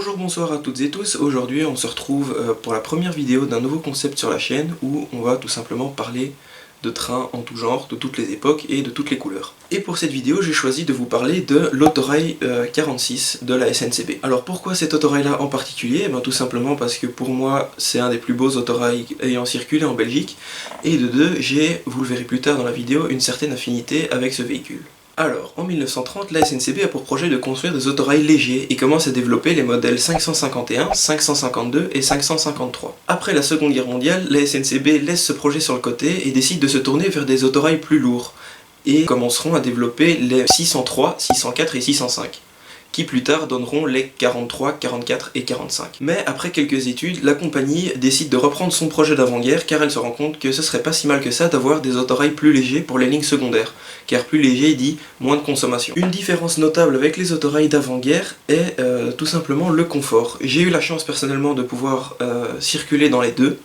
Bonjour, bonsoir à toutes et tous. Aujourd'hui on se retrouve pour la première vidéo d'un nouveau concept sur la chaîne où on va tout simplement parler de trains en tout genre, de toutes les époques et de toutes les couleurs. Et pour cette vidéo j'ai choisi de vous parler de l'autorail 46 de la SNCB. Alors pourquoi cet autorail là en particulier? Eh bien, tout simplement parce que pour moi c'est un des plus beaux autorails ayant circulé en Belgique, et de deux, j'ai, vous le verrez plus tard dans la vidéo, une certaine affinité avec ce véhicule. Alors, en 1930, la SNCB a pour projet de construire des autorails légers et commence à développer les modèles 551, 552 et 553. Après la Seconde Guerre mondiale, la SNCB laisse ce projet sur le côté et décide de se tourner vers des autorails plus lourds, et commenceront à développer les 603, 604 et 605. Qui plus tard donneront les 43, 44 et 45. Mais après quelques études, la compagnie décide de reprendre son projet d'avant-guerre car elle se rend compte que ce serait pas si mal que ça d'avoir des autorails plus légers pour les lignes secondaires, car plus léger dit moins de consommation. Une différence notable avec les autorails d'avant-guerre est tout simplement le confort. J'ai eu la chance personnellement de pouvoir circuler dans les deux.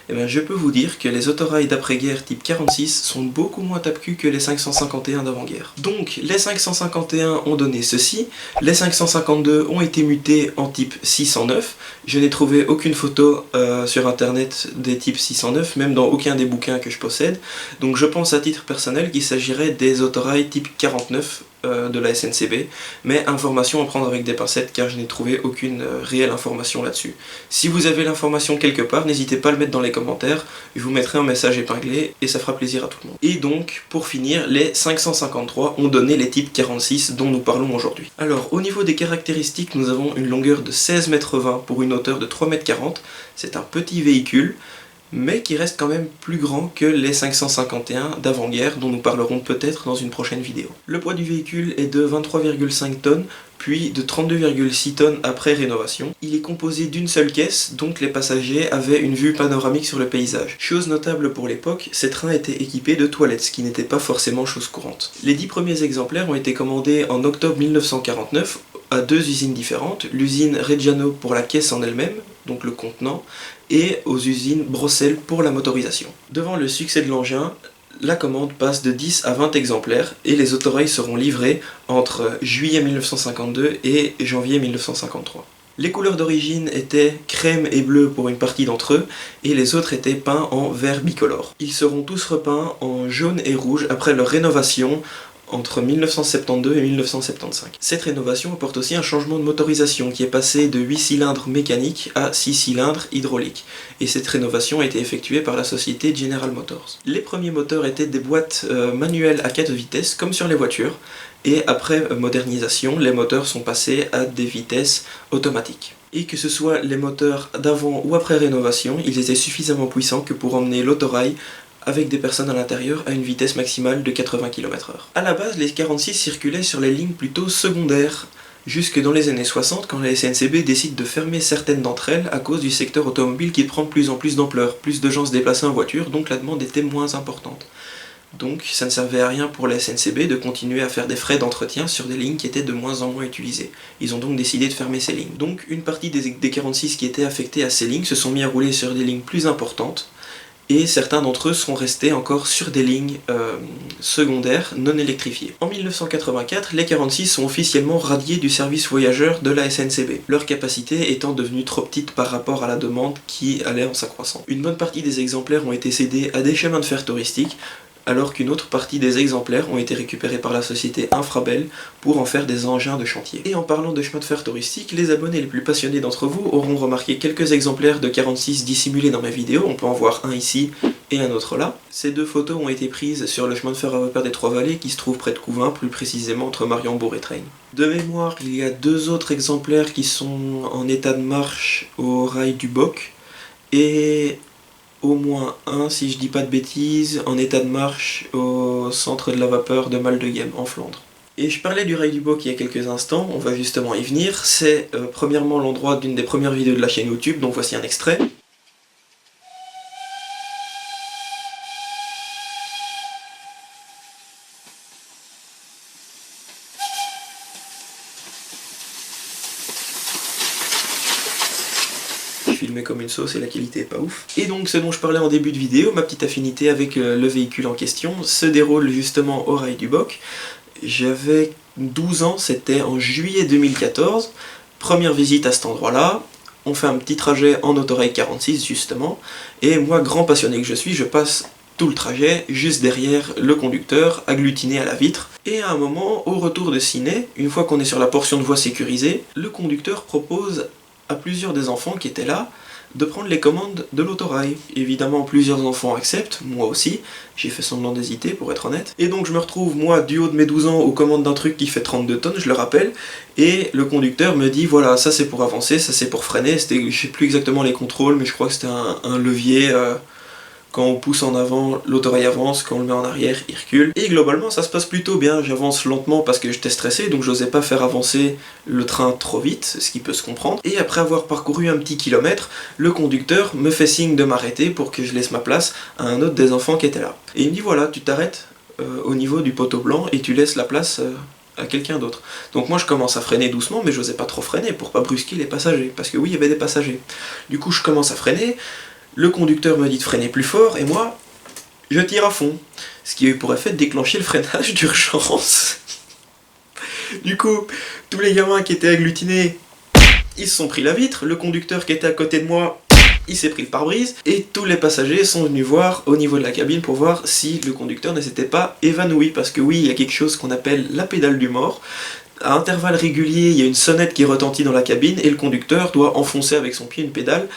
Eh bien, je peux vous dire que les autorails d'après-guerre type 46 sont beaucoup moins tape-cul que les 551 d'avant-guerre. Donc, les 551 ont donné ceci, les 552 ont été mutés en type 609. Je n'ai trouvé aucune photo sur internet des types 609, même dans aucun des bouquins que je possède. Donc je pense à titre personnel qu'il s'agirait des autorails type 49 de la SNCB, mais information à prendre avec des pincettes car je n'ai trouvé aucune réelle information là-dessus. Si vous avez l'information quelque part, n'hésitez pas à le mettre dans les commentaires, je vous mettrai un message épinglé et ça fera plaisir à tout le monde. Et donc, pour finir, les 553 ont donné les types 46 dont nous parlons aujourd'hui. Alors, au niveau des caractéristiques, nous avons une longueur de 16,20 m pour une hauteur de 3,40 m, c'est un petit véhicule, mais qui reste quand même plus grand que les 551 d'avant-guerre dont nous parlerons peut-être dans une prochaine vidéo. Le poids du véhicule est de 23,5 tonnes, puis de 32,6 tonnes après rénovation. Il est composé d'une seule caisse, donc les passagers avaient une vue panoramique sur le paysage. Chose notable pour l'époque, ces trains étaient équipés de toilettes, ce qui n'était pas forcément chose courante. Les 10 premiers exemplaires ont été commandés en octobre 1949 à deux usines différentes, l'usine Reggiano pour la caisse en elle-même, donc le contenant, et aux usines Brossel pour la motorisation. Devant le succès de l'engin, la commande passe de 10 à 20 exemplaires et les autorails seront livrés entre juillet 1952 et janvier 1953. Les couleurs d'origine étaient crème et bleu pour une partie d'entre eux, et les autres étaient peints en vert bicolore. Ils seront tous repeints en jaune et rouge après leur rénovation entre 1972 et 1975. Cette rénovation apporte aussi un changement de motorisation qui est passé de 8 cylindres mécaniques à 6 cylindres hydrauliques, et cette rénovation a été effectuée par la société General Motors. Les premiers moteurs étaient des boîtes manuelles à 4 vitesses comme sur les voitures, et après modernisation, les moteurs sont passés à des vitesses automatiques. Et que ce soit les moteurs d'avant ou après rénovation, ils étaient suffisamment puissants que pour emmener l'autorail avec des personnes à l'intérieur à une vitesse maximale de 80 km/h. A la base, les 46 circulaient sur les lignes plutôt secondaires, jusque dans les années 60 quand la SNCB décide de fermer certaines d'entre elles à cause du secteur automobile qui prend de plus en plus d'ampleur, plus de gens se déplaçaient en voiture, donc la demande était moins importante. Donc ça ne servait à rien pour la SNCB de continuer à faire des frais d'entretien sur des lignes qui étaient de moins en moins utilisées. Ils ont donc décidé de fermer ces lignes. Donc une partie des 46 qui étaient affectés à ces lignes se sont mis à rouler sur des lignes plus importantes, et certains d'entre eux sont restés encore sur des lignes secondaires non électrifiées. En 1984, les 46 sont officiellement radiés du service voyageur de la SNCB, leur capacité étant devenue trop petite par rapport à la demande qui allait en s'accroissant. Une bonne partie des exemplaires ont été cédés à des chemins de fer touristiques, alors qu'une autre partie des exemplaires ont été récupérés par la société Infrabel pour en faire des engins de chantier. Et en parlant de chemins de fer touristiques, les abonnés les plus passionnés d'entre vous auront remarqué quelques exemplaires de 46 dissimulés dans mes vidéos, on peut en voir un ici et un autre là. Ces deux photos ont été prises sur le chemin de fer à vapeur des Trois-Vallées qui se trouve près de Couvain, plus précisément entre Mariembourg et Treyne. De mémoire, il y a deux autres exemplaires qui sont en état de marche au rail du Boc, et au moins un, si je dis pas de bêtises, en état de marche au centre de la vapeur de Maldegem, en Flandre. Et je parlais du rail du Boc il y a quelques instants, on va justement y venir. C'est premièrement l'endroit d'une des premières vidéos de la chaîne YouTube, donc voici un extrait. Filmé comme une sauce et la qualité est pas ouf. Et donc ce dont je parlais en début de vidéo, ma petite affinité avec le véhicule en question, se déroule justement au rail du Boc. J'avais 12 ans, c'était en juillet 2014, Première visite à cet endroit-là, on fait un petit trajet en autorail 46 justement, et moi, grand passionné que je suis, je passe tout le trajet juste derrière le conducteur, agglutiné à la vitre. Et à un moment, au retour de ciné, une fois qu'on est sur la portion de voie sécurisée, le conducteur propose à plusieurs des enfants qui étaient là de prendre les commandes de l'autorail. Évidemment, plusieurs enfants acceptent, moi aussi, j'ai fait semblant d'hésiter pour être honnête. Et donc je me retrouve, moi, du haut de mes 12 ans, aux commandes d'un truc qui fait 32 tonnes, je le rappelle, et le conducteur me dit, voilà, ça c'est pour avancer, ça c'est pour freiner, je sais plus exactement les contrôles, mais je crois que c'était un levier... Quand on pousse en avant, l'autorail avance, quand on le met en arrière, il recule. Et globalement, ça se passe plutôt bien. J'avance lentement parce que j'étais stressé, donc j'osais pas faire avancer le train trop vite, ce qui peut se comprendre. Et après avoir parcouru un petit kilomètre, le conducteur me fait signe de m'arrêter pour que je laisse ma place à un autre des enfants qui était là. Et il me dit, voilà, tu t'arrêtes au niveau du poteau blanc et tu laisses la place à quelqu'un d'autre. Donc moi je commence à freiner doucement, mais j'osais pas trop freiner pour pas brusquer les passagers, parce que oui, il y avait des passagers. Du coup je commence à freiner, le conducteur me dit de freiner plus fort, et moi, je tire à fond. Ce qui a eu pour effet de déclencher le freinage d'urgence. Du coup, tous les gamins qui étaient agglutinés, ils se sont pris la vitre, le conducteur qui était à côté de moi, il s'est pris le pare-brise, et tous les passagers sont venus voir au niveau de la cabine pour voir si le conducteur ne s'était pas évanoui, parce que oui, il y a quelque chose qu'on appelle la pédale du mort. À intervalles réguliers, il y a une sonnette qui retentit dans la cabine, et le conducteur doit enfoncer avec son pied une pédale,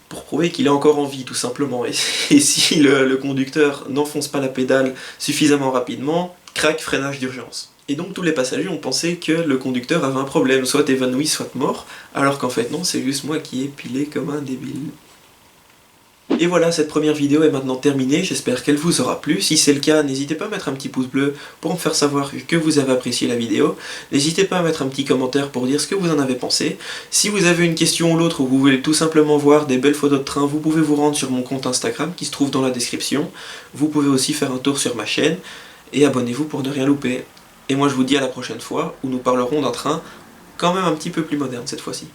pour prouver qu'il est encore en vie, tout simplement. Et si le conducteur n'enfonce pas la pédale suffisamment rapidement, crac, freinage d'urgence. Et donc tous les passagers ont pensé que le conducteur avait un problème, soit évanoui, soit mort, alors qu'en fait non, c'est juste moi qui ai pilé comme un débile. Et voilà, cette première vidéo est maintenant terminée, j'espère qu'elle vous aura plu. Si c'est le cas, n'hésitez pas à mettre un petit pouce bleu pour me faire savoir que vous avez apprécié la vidéo. N'hésitez pas à mettre un petit commentaire pour dire ce que vous en avez pensé. Si vous avez une question ou l'autre ou vous voulez tout simplement voir des belles photos de train, vous pouvez vous rendre sur mon compte Instagram qui se trouve dans la description. Vous pouvez aussi faire un tour sur ma chaîne et abonnez-vous pour ne rien louper. Et moi je vous dis à la prochaine fois où nous parlerons d'un train quand même un petit peu plus moderne cette fois-ci.